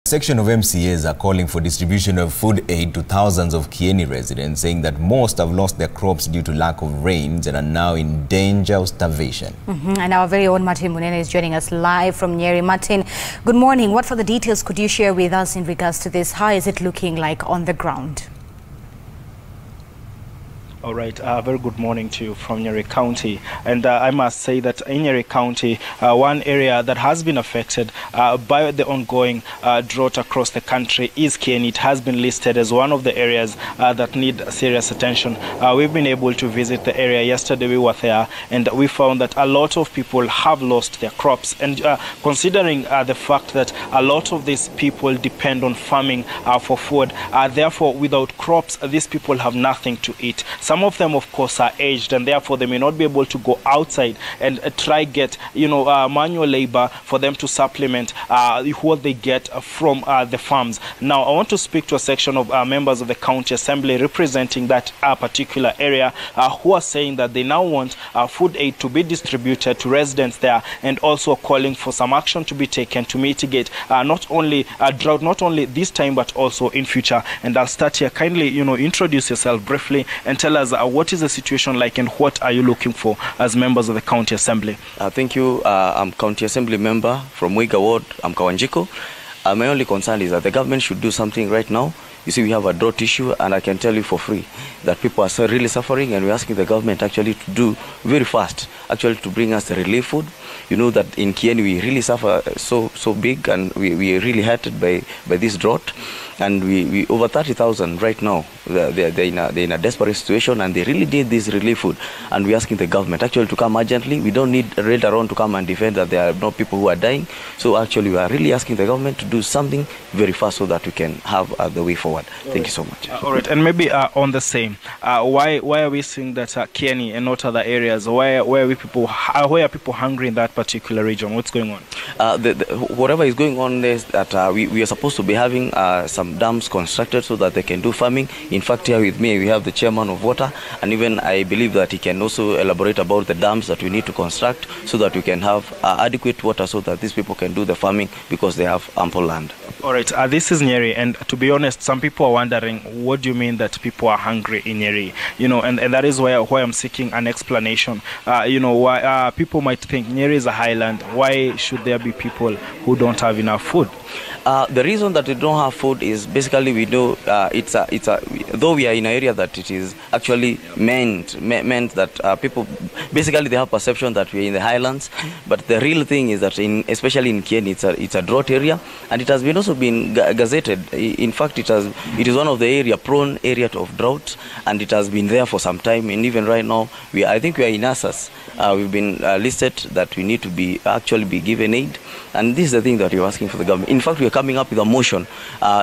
A section of MCAs are calling for distribution of food aid to thousands of Kieni residents, saying that most have lost their crops due to lack of rains and are now in danger of starvation. And our very own Martin Munene is joining us live from Nyeri. Martin, good morning. What further details could you share with us in regards to this? How is it looking like on the ground? All right, very good morning to you from Nyeri County. And I must say that in Nyeri County, one area that has been affected by the ongoing drought across the country is Kieni. It has been listed as one of the areas that need serious attention. We've been able to visit the area. Yesterday we were there and we found that a lot of people have lost their crops. And considering the fact that a lot of these people depend on farming for food, therefore without crops, these people have nothing to eat. Some of them, of course, are aged, and therefore they may not be able to go outside and try get, manual labor for them to supplement what they get from the farms. Now, I want to speak to a section of members of the county assembly representing that particular area who are saying that they now want food aid to be distributed to residents there, and also calling for some action to be taken to mitigate not only drought, not only this time, but also in future. And I'll start here. Kindly, introduce yourself briefly and tell us what is the situation like and what are you looking for as members of the county assembly? Thank you. I'm county assembly member from Wiga Ward. I'm Kawanjiko. My only concern is that the government should do something right now. You see, we have a drought issue, and I can tell you for free that people are really suffering, and we're asking the government actually to do very fast, actually to bring us the relief food. You know that in Kieni we really suffer so big, and we are really hurted by this drought. And we over 30,000 right now. They're in a desperate situation, and they really need this relief food. And we're asking the government actually to come urgently. We don't need Red Around to come and defend that there are no people who are dying. So actually we are really asking the government to do something very fast so that we can have the way forward. Thank you so much. All right, and maybe on the same, why are we seeing that Kieni and not other areas? Why are people hungry in that particular region? What's going on? Whatever is going on is that we are supposed to be having some dams constructed so that they can do farming. In fact, here with me we have the chairman of water, and even I believe that he can also elaborate about the dams that we need to construct so that we can have adequate water so that these people can do the farming because they have ample land. All right, this is Nyeri, and to be honest, some people are wondering, what do you mean that people are hungry in Nyeri? And that is why I'm seeking an explanation. Why people might think Nyeri is a highland. Why should there be people who don't have enough food? The reason that we don't have food is basically we know though we are in an area that it is actually meant that people basically they have perception that we are in the highlands, but the real thing is that especially in Kieni it's a drought area, and it has been also been gazetted. In fact, it is one of the prone area of drought, and it has been there for some time. And even right now I think we are in ASAS. We've been listed that we need to be given aid, and this is the thing that we're asking for the government. In fact, we are coming up with a motion.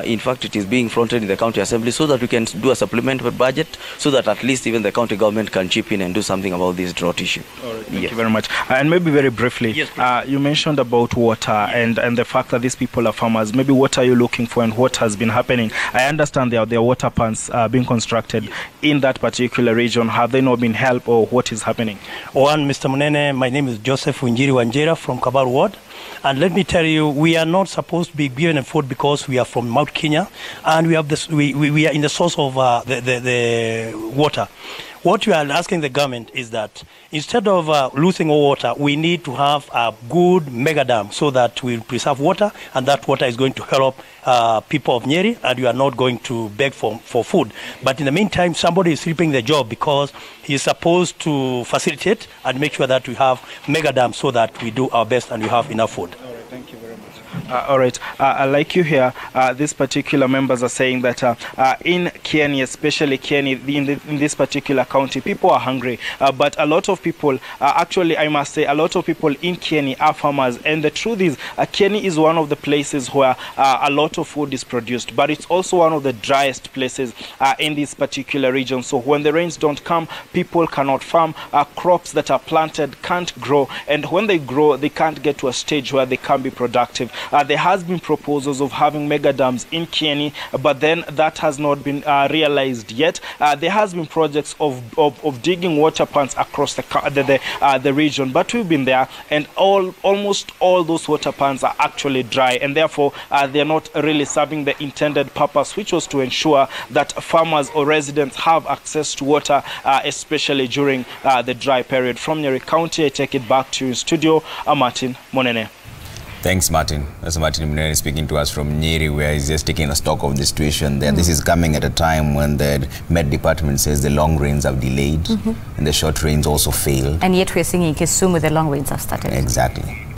In fact, it is being fronted in the county assembly so that we can do a supplementary budget so that at least even the county government can chip in and do something about this drought issue. All right, thank you very much. And maybe very briefly, yes, you mentioned about water and the fact that these people are farmers. Maybe what are you looking for and what has been happening? I understand there are water pans being constructed in that particular region. Have they not been helped, or what is happening? Mr. Munene, my name is Joseph Nyeri Wanjera from Kabar Ward. And let me tell you, we are not supposed to be given food because we are from Mount Kenya, and we have this. We are in the source of the water. What we are asking the government is that instead of losing water, we need to have a good mega dam so that we preserve water, and that water is going to help people of Nyeri, and we are not going to beg for food. But in the meantime, somebody is sleeping the job because he is supposed to facilitate and make sure that we have mega dam so that we do our best and we have enough food. All right, thank you very much. All right, like you here, these particular members are saying that in Kieni, especially Kieni, in this particular county, people are hungry. But a lot of people, actually, I must say, a lot of people in Kieni are farmers. And the truth is, Kieni is one of the places where a lot of food is produced. But it's also one of the driest places in this particular region. So when the rains don't come, people cannot farm. Crops that are planted can't grow. And when they grow, they can't get to a stage where they can be productive. there has been proposals of having mega dams in Kieni, but then that has not been realized yet. There has been projects of digging water ponds across the region, but we've been there, and almost all those water ponds are actually dry, and therefore they're not really serving the intended purpose, which was to ensure that farmers or residents have access to water, especially during the dry period. From Nyeri County, I take it back to studio. Martin Monene. Thanks, Martin. That's Martin Monene speaking to us from Nyeri, where he's just taking a stock of the situation there. This is coming at a time when the Met Department says the long rains have delayed and the short rains also failed. And yet we're singing Kisumu, the long rains have started. Exactly.